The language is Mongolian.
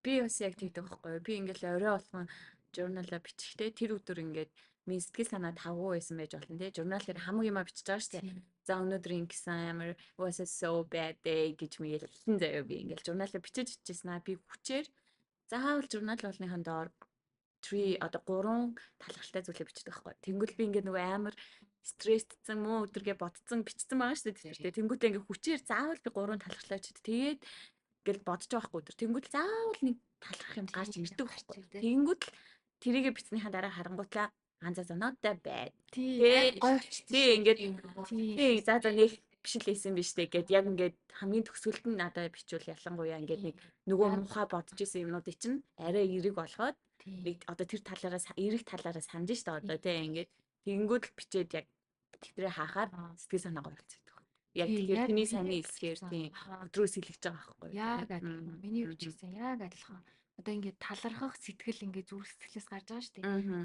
Би бас яг тэгдэг байхгүй юу. Би ингээл орой болгон журналаа бичихтэй тэр өдөр ингээд миний сэтгэл санаа тавгүй байсан байж болно тий. Журнал дээр хамаг юма бичиж байгаа шүү дээ. За өнөөдөр ингэсэн амар was a so bad day гэж мэгэл хэлсэн заяа би ингээл журналаа бичиж ичижсэн аа би хүчээр заавал журнал болныхон доор 3 одоо 3 талхалтай зүйлээ бичдэг байхгүй. Тэнгүүл би ингээд нөгөө амар стрессдсэн мөн өдөргээ ботцсон бичсэн байгаа шүү дээ тэр. Тэнгүүтээ ингээд хүчээр заавал би 3 талхалтай бичиж тэгээд гэл бодож байгаа хгүй өдөр. Тэнгүүт заавал нэг талхах юм гарч ирдэг байхгүй. Тэнгүүт л тэрийгэ бичснийхаа дараа харангуутлаа ганцаа not that bad. Тий. Тий ингээд тий за нэг биш л ийсэн биш үү гэд яг ингээд хамгийн төгсгөлд нь надад бичвэл ялангуяа ингээд нэг нөгөө муухай бодож исэн юмнуудыг чинь арай эерэг болгоод нэг одоо тэр талаараа эерэг талаараа санаж штэ одоо тий ингээд тэгэнгүүт л бичээд яг тэгтрээ хаахаар сэтгэл санаа гоёлцдог. Яг тэгэхээр тэний сайн хэлсгээр тий өдрөөс илгэж байгаа байхгүй. Яг адилхан. Миний үуч гэсэн яг адилхан. Одоо ингээд талархах сэтгэл ингээд зүрх сэтгэлээс гарч байгаа шүү дээ.